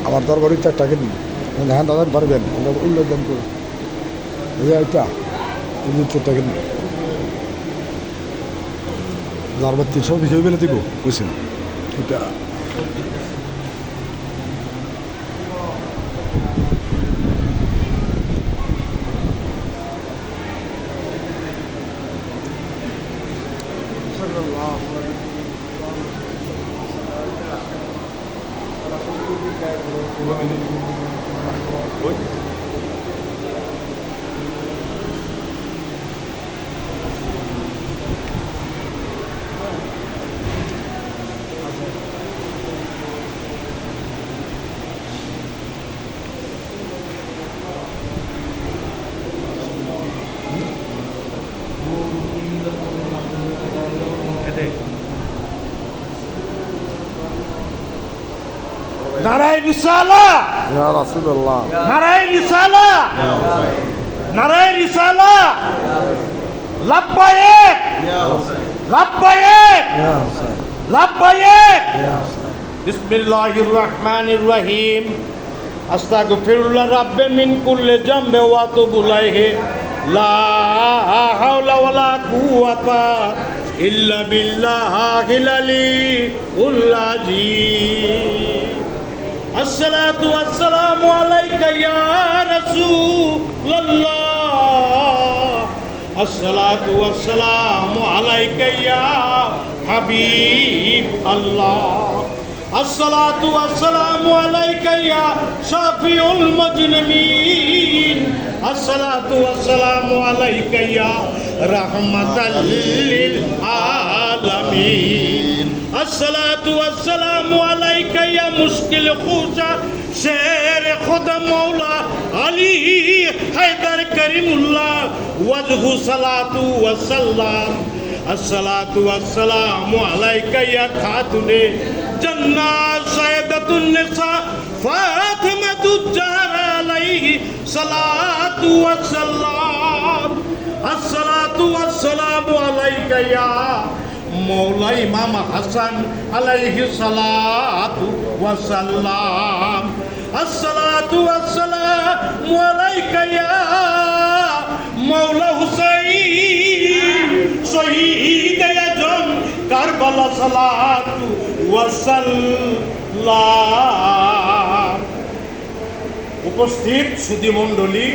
আমার তরকারি চারটাকে দিন হ্যাঁ দাদা পারবেন আমরা উল্লেখ করে এটা চারটাকে দিন যারবার 300 বিষয় বেলে দিব বুঝছেন এটা নারায়ে রিসালাহ ইয়া রাসূলুল্লাহ নারায়ে রিসালাহ নারায়ে রিসালাহ লাব্বাইক লাব্বাইক লাব্বাইক বিসমিল্লাহির রহমানির রহিম আস্তাগফিরুল্লাহ রাব্বি মিন কুল্লি যামবি ওয়া আতুবু ইলাইহি লা হাওলা ওয়ালা কুওয়াতা ইল্লা বিল্লাহিল আলিয়্যিল আযীম الصلاة والسلام عليك يا رسول الله الصلاة والسلام عليك يا حبيب الله الصلاة والسلام عليك يا شافع المجرمين الصلاة والسلام عليك يا رحمة للعالمين الصلاة والسلام عليك يا مشكل خوشا شیر خدا مولا علی حیدر کریم اللہ وجہ صلاة والسلام الصلاة والسلام علیک یا خاتون جنات سیدۃ النساء فاطمۃ الزہرا علیہ صلاة والسلام الصلاة والسلام علیک یا مولا امام حسن علیہ الصلاة والسلام الصلاة والسلام علیک یا مولا حسین শহীদ আজম কারবালা সালাতু ওয়াসাল্লাম। উপস্থিত সুধীমণ্ডলী,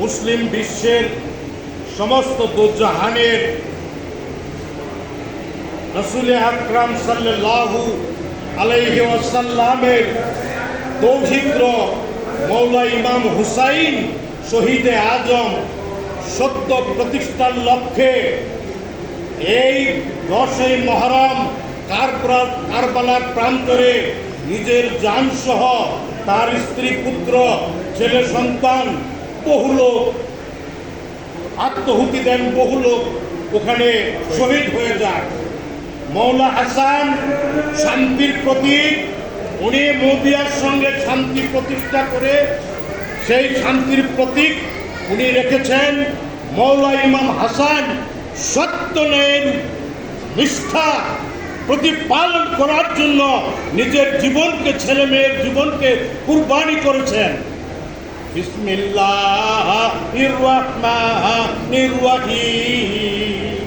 মুসলিম বিশ্বের সমস্ত দোজাহানের রাসূল আকরাম সাল্লাল্লাহু আলাইহি ওয়াসাল্লামের দৌহিত্র মৌলা ইমাম হুসাইন শহীদে আজম সত্য প্রতিষ্ঠার লক্ষ্যে এই 10ই মুহররম কারবালার প্রান্তরে নিজের জান সহ তার স্ত্রী পুত্র ছেলে সন্তান বহু লোক আত্মহুতি দেন, বহু লোক ওখানে শহীদ হয়ে যায়। মৌলা হাসান শান্তির প্রতীক, উনি মুয়াবিয়ার সঙ্গে শান্তি প্রতিষ্ঠা করে সেই শান্তির প্রতীক উনি রেখেছেন। মৌলা ইমাম হাসান সত্য ন্যায়ের নিষ্ঠা প্রতিপালন করার জন্য নিজের জীবনকে, ছেলে মেয়ের জীবনকে কুরবানি করেছেন। বিসমিল্লাহির রহমানির রহিম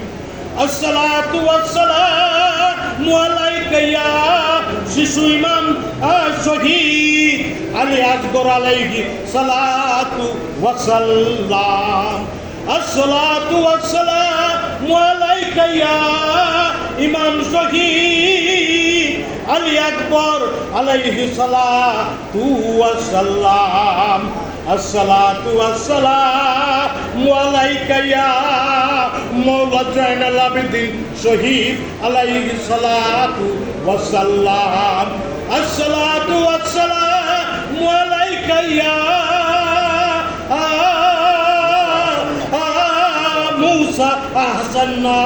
আসসালাতু ওয়াসসালামু আলাইকা ইয়া শিশু ইমাম শহীদ আলী আসগর আলাইহি সালাতু ওয়াসাল্লাম। আসসালাতু ওয়াসসালামু আলাইকা ইয়া ইমাম শহীদ আলী আকবর আলাইহি সালাতু ওয়াসাল্লাম। আসসালাতু ওয়াসসালামু আলাইকা ইয়া মৌলা জয়নাল আবেদিন শহীদ আলাইহি সালাতু ওয়াসাল্লাম। আসসালাতু ওয়াসসালামু আলাইকা ইয়া মুসা হাসান্না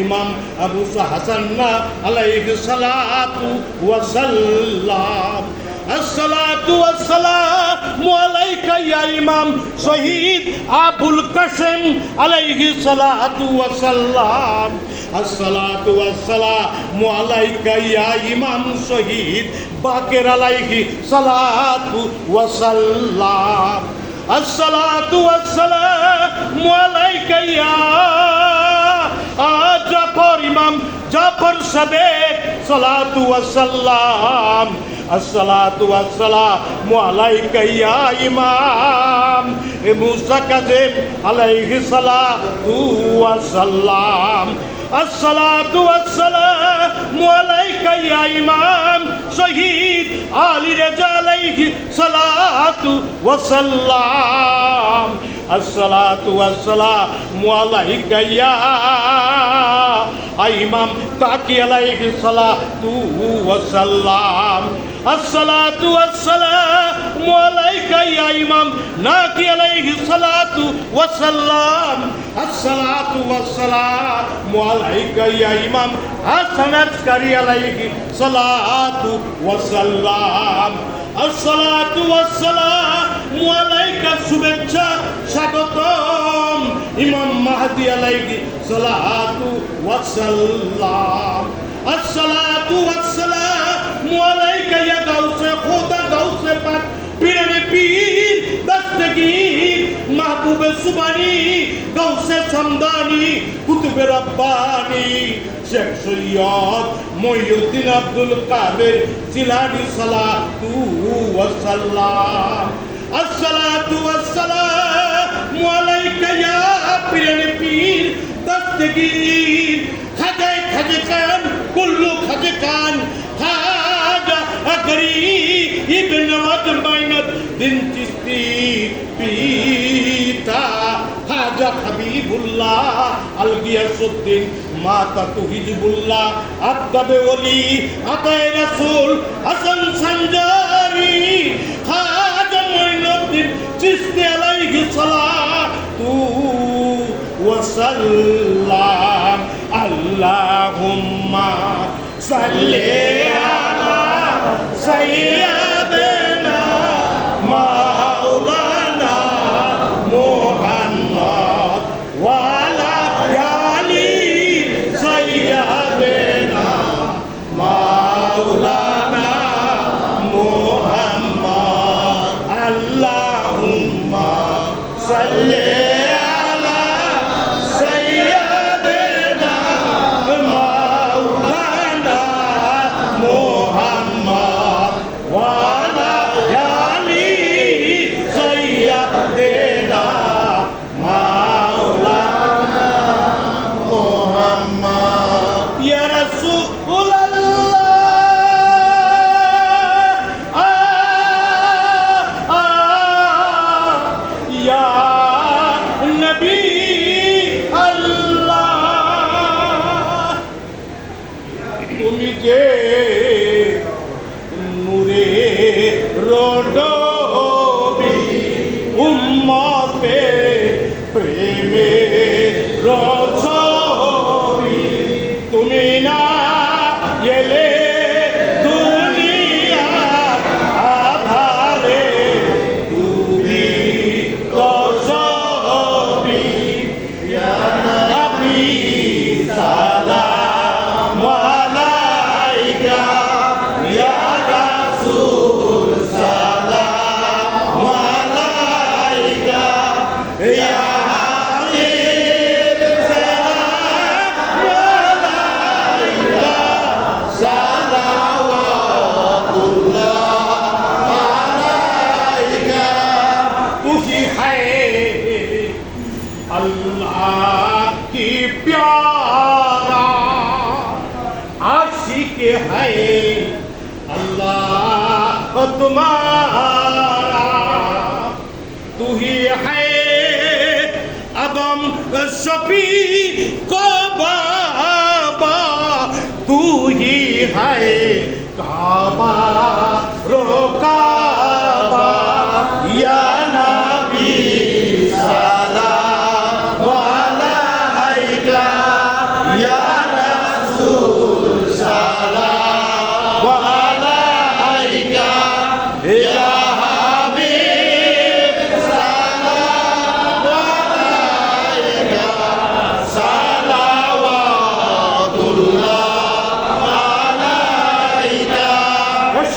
ইমাম আবু হাসান্না আলাইহি সালাতু ওয়াসাল্লাম। আসসালাতু ওয়াসসালামু আলাইকা ইয়া ইমাম শহীদ আবুল কাসেম আলাইহি সালাতু ওয়াসাল্লাম। আসসালাতু ওয়াসসালামু আলাইকা ইয়া ইমাম শহীদ বাকের আলাইহি সালাতু ওয়াসাল্লাম। আসসালাতু ওয়াসসালামু আলাইকা ইয়া জাফর ইমাম জাফর সাদেক সালাতু ওয়াসাল্লাম। আসসালাতু ওয়াসসালামু আলাইকা ইয়া ইমাম মুসা কাযিম আলাইহি সালাতু ওয়াসাল্লাম। আসসালাতু ওয়াসসালামু আলাইকা ইয়া ইমাম শহীদ আলী রেজা আলাইহি সালাতু ওয়াসাল্লাম। আসসালাতু ওয়াসসালামু আলাইকা ইয়া ইমাম তাকি আলাইহি সালাতু ওয়াসাল্লাম। আসসালাতু ওয়াসসালামু আলাইকা ইয়া ইমাম নাকি আলাইহি সালাতু ওয়াসাল্লাম। আসসালাতু ওয়াসসালামু আলাইকা ইয়া ইমাম হাসান আসকারী আলাইহি সালাতু ওয়াসাল্লাম। আসসালাতু ওয়াসসালামু আলাইকা শুভেচ্ছা স্বাগতম ইমাম মাহদী আলাইহি সালাতু ওয়াসাল্লাম। আসসালাতু ওয়াসসালামু আলাইকা ইয়া গাউসে খোদা গাউসে পাক পীরে পীর দস্তগীর মাহবুবে সুবানি গাউসে সমদানি কুতুবে রব্বানি শেখ সৈয়দ মহিউদ্দিন আব্দুল কাদের জিলানী সালাতু ওয়াসাল্লাম। আসসালাতু ওয়াসসালামু আলাইকা ইয়া পীরে পীর দস্তগীর খাজায়ে খাজা খান কুল্লু খাজা খান খাজা গরিব ইবনে মাইনাত দিন চিশতি পিতা খাজা হাবিবুল্লাহ আল গিয়াসউদ্দিন মাতা তুহিজুল্লাহ আদাবে ওলি আতায়ে রাসূল হাসান সানজারি খাজা মঈনুদ্দিন চিশতি আলাইহি সালাতু ওয়াসাল্লাম। আল্লাহুম্মা সাল্লি আলা সাইয়্যিদিনা মাওলানা মুহাম্মদ ওয়া আলা আলি সাইয়্যিদিনা মাওলানা মুহাম্মদ। আল্লাহুম্মা সাল্লি Wow. तू ही है अल्लाह की प्यारा आशिक है अल्लाह तुम्हारा तू ही है अदम शफी को बाबा तू ही है काबा रो काबा या नबी सलाम अलैका या रसूल सलाम अलैका या हबीब सलाम अलैका सलावतुल्लाह अलैका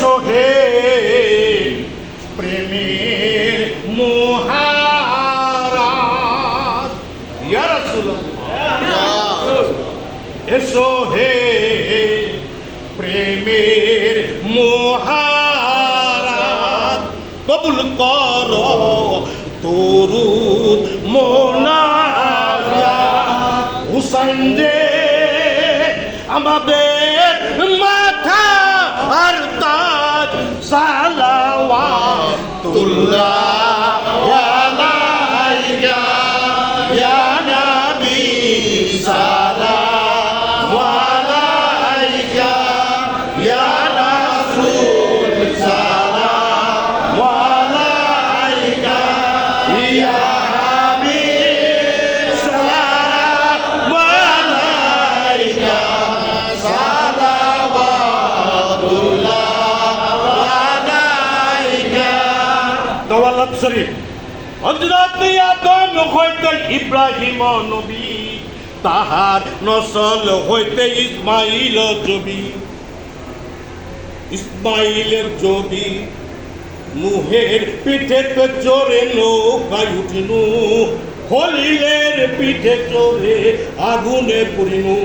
সোহেল প্রেমের মোহারাত ইয়া রাসূলুল্লাহ এসো হে প্রেমের মোহারাত কবুল করো দরুদ মোনাজাত হুসাইন রে আমাদের মাথা আর তাজ সালাওয়াতুল্লাহ আলাইকা ইয়া নবী সালাম আলাইকা ইয়া রাসূল সালাম আলাইকা ইয়া হাবিব সালাম আলাইকা দাওয়াত শরীফ হযরত আদম হইতে ইব্রাহিম নবী তাহার নসল হইতে ইসমাইল জবি ইসমাইলের জবি নুহের পিঠেতে চড়ে নৌকায় উঠিনু খলিলের পিঠে চড়ে আগুনে পুরিনু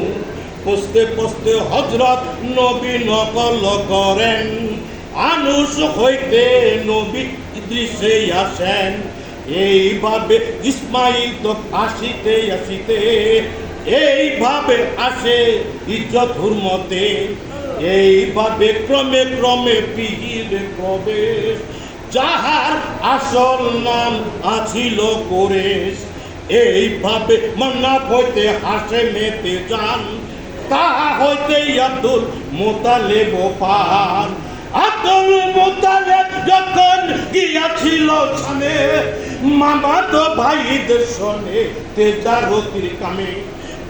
পস্তে পস্তে হযরত নবী নকল করেন আনুষ হইতে নবী ইদ্রিসে আসেন এইভাবে ইসমাইল তো আসিতে আসিতে এইভাবে আসে ইজ্জত হুরমতে এইভাবে ক্রমে ক্রমে পিহিলে প্রবেশ যাহার আসল নাম আছিল কোরেশ এইভাবে মান্নাত হইতে হাসে মেতে যান তাহা হইতে আব্দুল মোতালেব পান আব্দুল মোতালেব যখন গিয়াছিল সামনে মামাতো ভাইদের শোনে তেজারতির কামে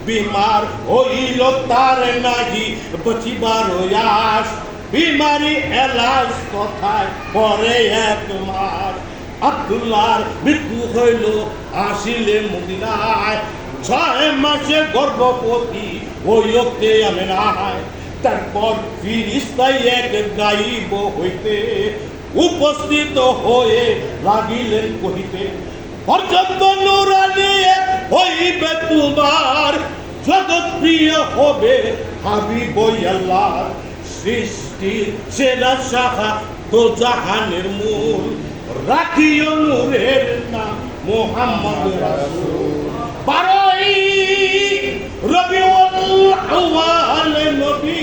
বিমার হইল তার নাহি বচিবার আস বিমারি এলাজ কথায় পরে এক মাস আব্দুল্লাহর মৃত্যু হইল আসিলে মদিনায় 6 মাসে গর্ভবতী হইতে আমেনায় তারপর ফিরিস্তাই এক গাইব হইতে উপস্থিত হয়ে লাগিলেন কহিতে পর্যন্ত নুরানি হইবে তোমার জগৎ প্রিয় হবে হাবিব আল্লাহ সৃষ্টির সেরা শাখা তো জাহানের মূল রাখিও নূরের নাম মুহাম্মদ রাসূল 12 রবিউল আউয়াল নবী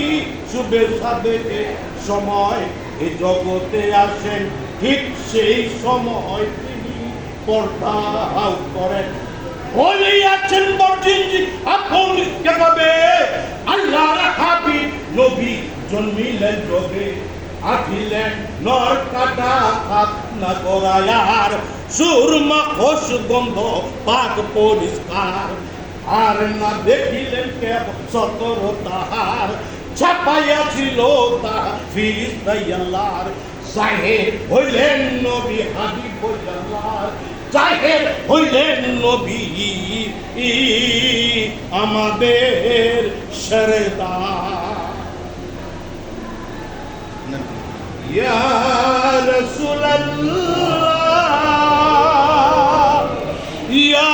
শুভে সাদেকে সময় এই জগতে আসেন ঠিক সেই সময় তিনি পর্দা করেন বলে আছেন বর্জিন আপন কেভাবে আল্লাহর হাবিব নবী জন্মিলেন যোগে আহিলেন নর কাটা খাত না করায়ার সুরমা খোশ গন্ধ পাক পরিষ্কার আর না দেখিলেন কেব সতর তাহার ছাপাইয়া ছিল তাহা ফিরিস্তাই আল্লাহর জাহের হইলেন নবী হাবিব আল্লাহর জাহের হইলেন নবী আমাদের সরদার ইয়া রাসূলুল্লাহ ইয়া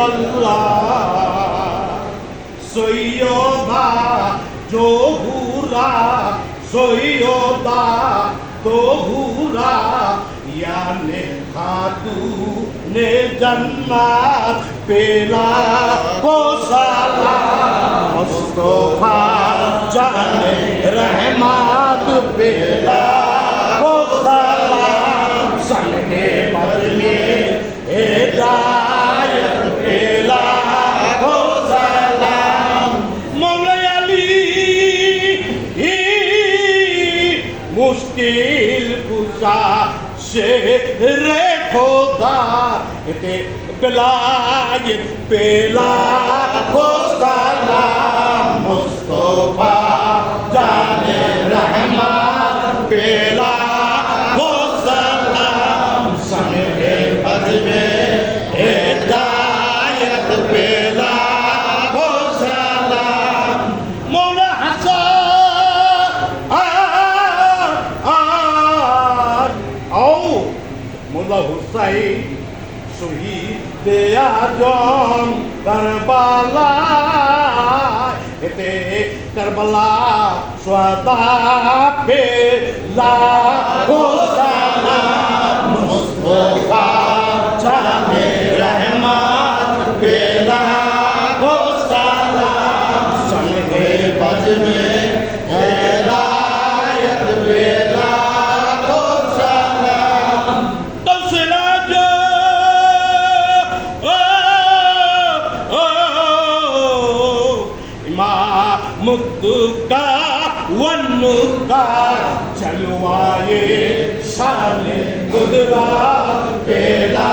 হাবিবাল্লাহ সৈয়দা সৈয়দা তোহুরা ইয়ানে খাতু নে জান্নাত পেলা কো সালাম মুস্তফা জানে रहमत पेला को सलाम संगे बदले हिदायत पेला को सलाम मौला अली मुश्किल कुशा शेर खुदा ते बिलायत पेला को सलाम मुस्तफा जाने रहमत पेला को सलाम संगे बद में हिदायत पेला को सलाम मौला हसन आओ मौला हुसैन शहीद आजम करबला एते करबला स्वादा पे लाखो सलाम मुस्तफा जाने रहमत पे लाखो सलाम संगे बज में हिदायत पे लाखो सलाम तौसिला जो मुक्का वन्नुका चलवाए शाने कुदरा पेला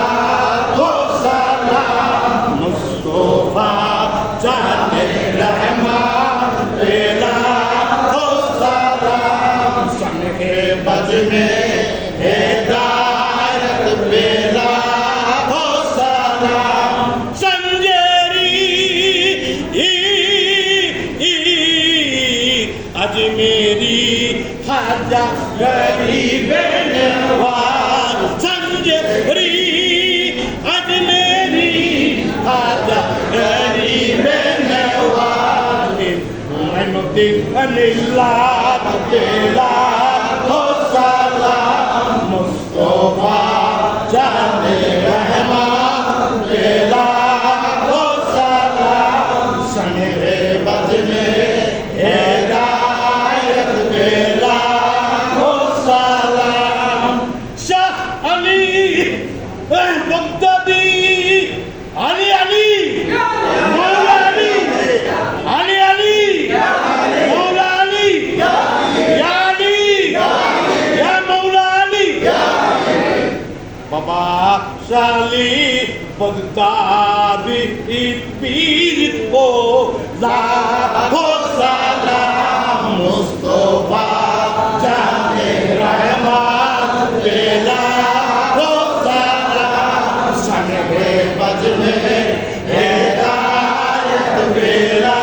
को सलाम मुस्तफा जाने रहमत पेला को सलाम संगे बज में हिदायत पेला को सलाम मेरी खाजा गरीब नवाज संजरी आज मेरी खाजा गरीब नवाज मैनुद्दीन अनिलात तेला हो सलाम मुस्तफा जाने रहमत तेला हो सलाम संगे बज में शाली बगदादी पीर को लाखो सलाम मुस्तफा जाने रहमत पेला को सलाम संगे बज में हिदायत पेला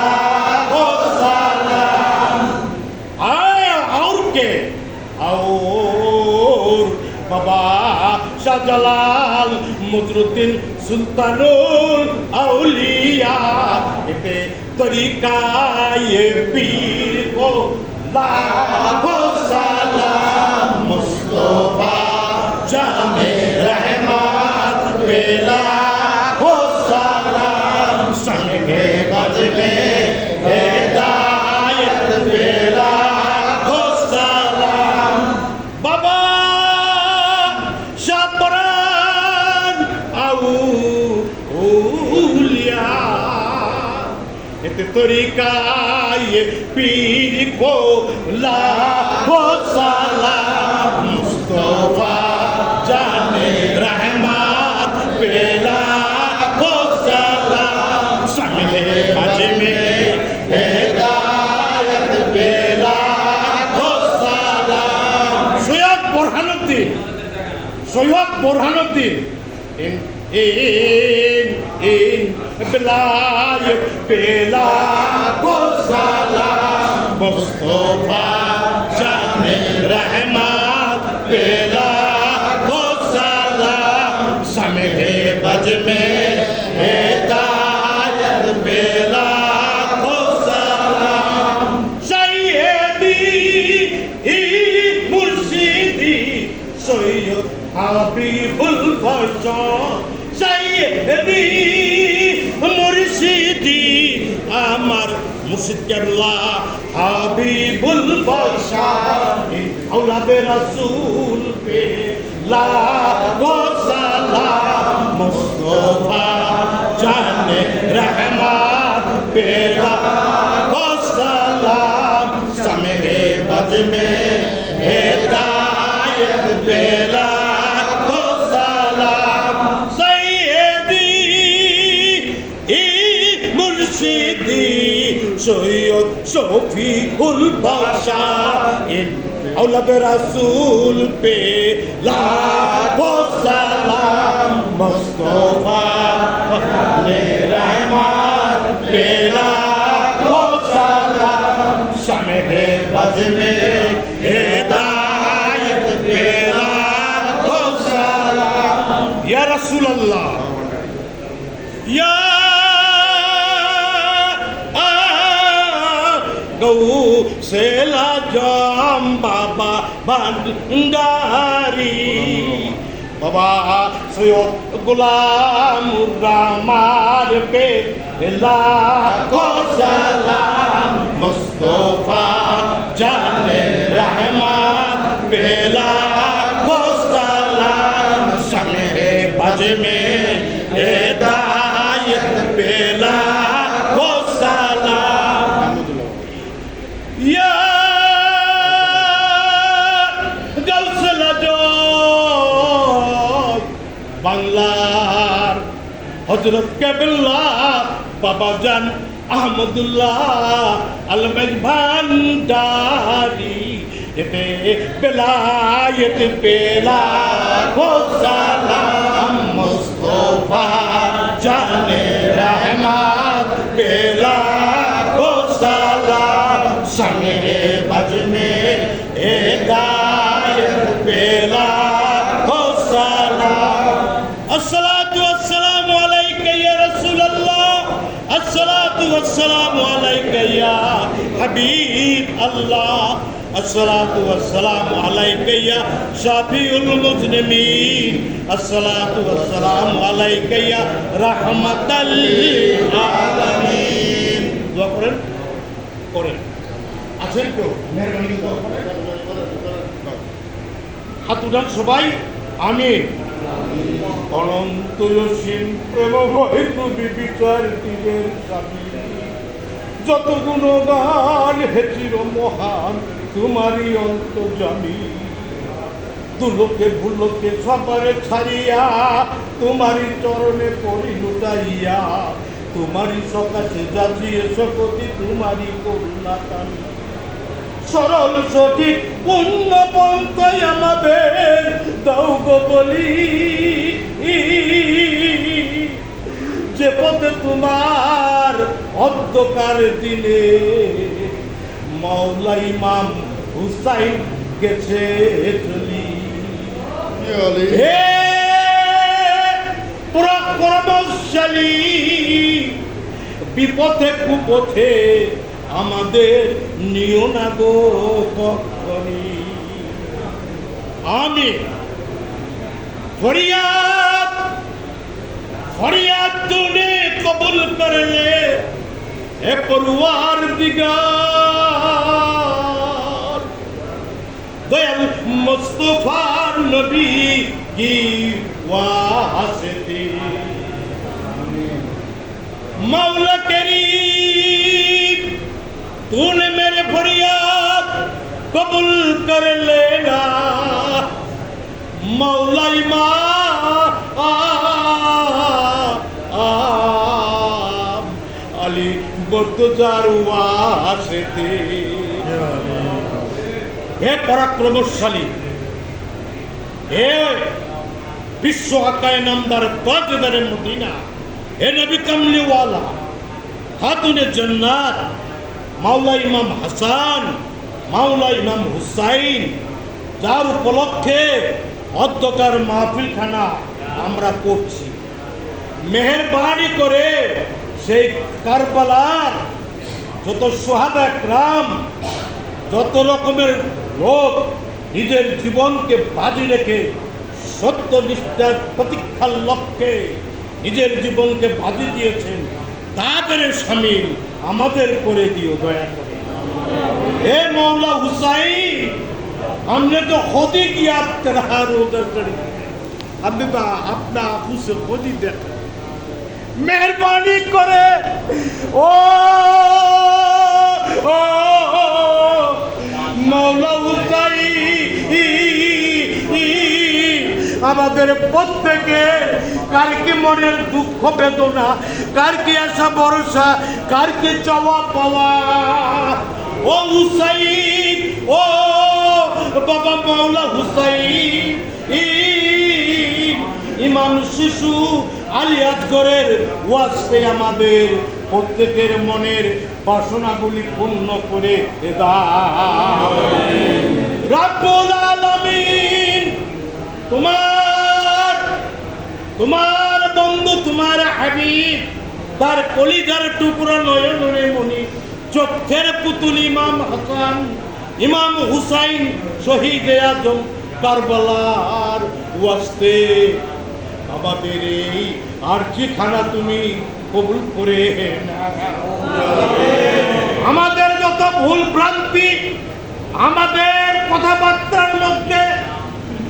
को सलाम आए और के और बाबा शाहजलाल मुजरुद्दीन सुल्तानुल औलिया पे तरीका ये पीर को लाखो सलाम मुस्तफा जाने रहमत पेला को सलाम संगे बज में हिदायत पेला को सलाम बाबा तरीका ये पीर को लाखो सलाम मुस्तफा जाने रहमत पेला को सलाम संगे बज में हिदायत पेला को सलाम सैयद बुरहानुद्दीन इन बिलायत पेला को सलाम मुस्तफा जाने रहमत पेला को सलाम संगे बज में हिदायत पेला को सलाम सैयदी হাবিবুল বশর সাইয়েদি মুর্শিদি আমার মুর্শিদ কেবলা হাবিবুল বশর আওলাদে রাসূল পে লাখো সালাম মুস্তাফা জানে রহমত পে লাখো সালাম সমে বজ মে হেদায়ত পে লাখো সালাম সাইয়েদি মুর্শিদি সৈয়দ শফিকুল বাশার औलाद रसूल पे लाखों सलाम मुस्तफा ने रहमत पे लाखों सलाम शमे बज में हिदायत पे लाखों सलाम या रसूल अल्लाह या गौ सेला जाम बाबा भंडारी बाबा सैयद गुलाम रहमान पे लाखों सलाम मुस्तफा जाने रहमान पे लाखों सलाम शमे बज में हिदायत पे लाखों सलाम या বাংলার হযরত কেবলা বাবা জান আহমদুল্লাহ আলমেজ ভান্ডারি এতে বেলায়েত পেলা খো সালাম মুস্তফা জানে রহমত পেলা খো সালাম সঙ্গে বজনে হিদায়ত পেলা খো সালাম अस्सलातु वस्सलामु अलैका या रसूल अल्लाह अस्सलातु वस्सलामु अलैका या हबीब अल्लाह अस्सलातु वस्सलामु अलैका या शाफिउल मुज़निमीन अस्सलातु वस्सलामु अलैका या रहमताल लिल आलामीन दुआ করেন করেন আছেন তো মেহেরবানি করে হাত উঠান সবাই আমিন অনন্ত অসীম প্রেম হয়তো বিবিচার তীরের স্বামী যত গুণগান হেচির মহান তোমারই অন্তর্যামী দুলোকে ভুলোকে সবারে ছাড়িয়া তোমারই চরণে পড়ি লুটাইয়া তোমারই সকাশে যাচিয়ে সকতি তোমারই করুণা টানি সরল সঠিক পূর্ণ পন্থায় আমাদের দাও গো বলি যে পথে তোমার অন্ধকার দিনে মাওলা ইমাম হুসাইন গেছে চলি হে পরাক্রমশালী বিপথে কুপথে আমাদের নিও না গো কখনি আমি ফরিয়াদ ফরিয়াদ तूने कबूल कर ले ए परवारदिगार दयाल मुस्तफा नबी की वास्ते मौला करीम तूने मेरे फरियाद कबूल कर लेना मौला इमाम अली बर्तुजार वास्ते हे पराक्रमशाली हे विश्व आकाए नामदार ताजदार मदीना हे नबी कमली वाला खातूने जन्नत মাওলা ইমাম হাসান মাওলা ইমাম হুসাইন যার উপলক্ষে অধ্যকার মাহফিলখানা আমরা করছি মেহেরবানি করে সেই কারবালার যত সোহাদা کرام যত রকমের লোক নিজের জীবনকে বাজি রেখে সত্যনিষ্ঠার প্রতীক্ষার লক্ষ্যে নিজের জীবনকে বাজি দিয়েছেন, তাদের শামিল আমাদের করে দিও দয়া করে। হে মৌলা হুসাইন, हमने तो खुद ही किया तेरा रोजा शरीफ, हमने तो अपना आंखों से खुद ही देखा। मेहरबानी करे ও ও মৌলা হুসাইন, আমাদের প্রত্যেকে কার কি মনের দুঃখ বেদনা, কার কি আশা ভরসা, কার কি চাওয়া পাওয়া, ও হুসাইন, ও বাবা মৌলা হুসাইন, ইমাম শিশু আলী আসগরের ওয়াজে আমাদের প্রত্যেকের মনের বাসনাগুলি পূর্ণ করে দাও রব্বুল আলামিন। তোমার বন্ধু, তোমার হাবিব, তার কলিজার টুকরা নয়নের মণি, চোখের পুতুল ইমাম হাসান, ইমাম হুসাইন শহীদে আজম কারবালার ওয়াস্তে আমাদের এই আরজিখানা তুমি কবুল করে নাও। আমাদের যত ভুল ভ্রান্তি, আমাদের কথাবার্তার মধ্যে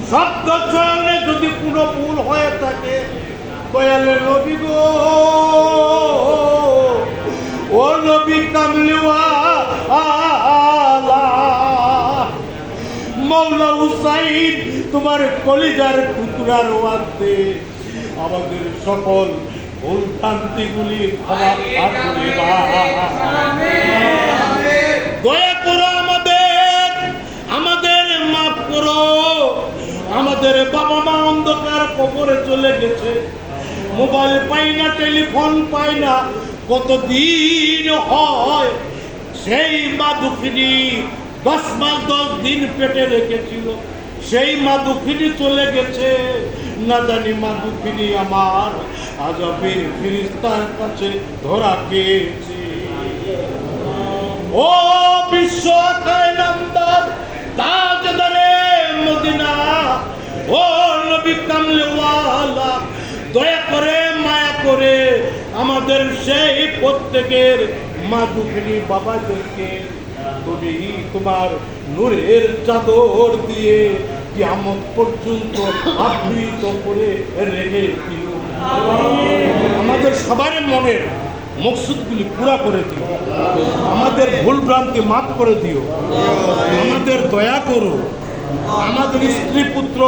শব্দ চয়নে যদি কোনো ভুল হয়ে থাকে, দয়ালে নবী গো, ও নবী কামলিওয়ালা মৌলা হুসাইন, তোমার কলিজার টুকরার ওয়াস্তে আমাদের সকল ভুল ভ্রান্তিগুলি ক্ষমা করে দাও। দয়া করো আমাদের মাফ করো। আমাদের বাবা মা অন্ধকার কবরে চলে গেছে, মোবাইল পাই না, টেলিফোন পাই না, কতদিন হয় সেই মা দুঃখিনী 10 মাস 10 দিন পেটে রেখেছিল, সেই মা দুঃখিনী চলে গেছে। না জানি মা দুঃখিনী আমার আজবের ফেরেশতার কাছে ধরা খেয়েছে। ও বিশ্ব কায়নামদার তাজদারে মদিনা, ও নবী কামলিওয়ালা, দয়া করে মায়া করে আমাদের সেই প্রত্যেকের মা দুঃখিনী বাবাদেরকে তুমি তোমার নূরের চাদর দিয়ে কিয়ামত পর্যন্ত আবৃত করে রেখে দিও। আমাদের সবার মনের মকসুদগুলি পুরা করে দিও, আমাদের ভুল ভ্রান্তি মাফ করে দিও, আমাদের দয়া করো, আমাদের স্ত্রী পুত্র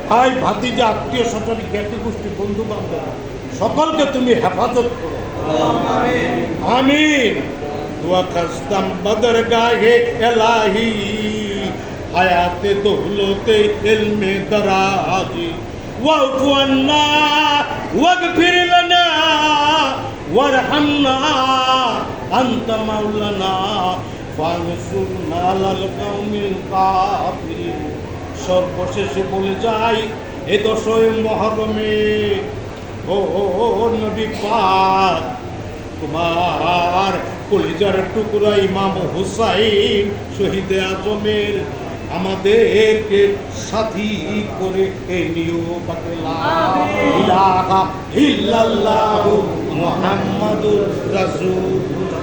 ভাই ভাতিজা আত্মীয় স্বজন জ্ঞাতি গোষ্ঠী বন্ধু বান্ধব সকলকে তুমি হেফাজত করো, আমিন। दुआ खस्तम बदरगाहे इलाही, हयाते दौलते इल्मे दराजी, वअफ़ु अन्ना वग़फ़िर लना वरहमना अंत मौलाना फानसुरना अलाल कौमिल काफिरिन। সর্বশেষে বলে যাই, এ 10 মুহররমে ও নবী পাক, তোমার কলিজার টুকরা ইমাম হুসাইন শহীদে আজমের আমাদেরকে সাথী করে নিও। লা ইলাহা ইল্লাল্লাহু মুহাম্মাদুর রাসূলুল্লাহ।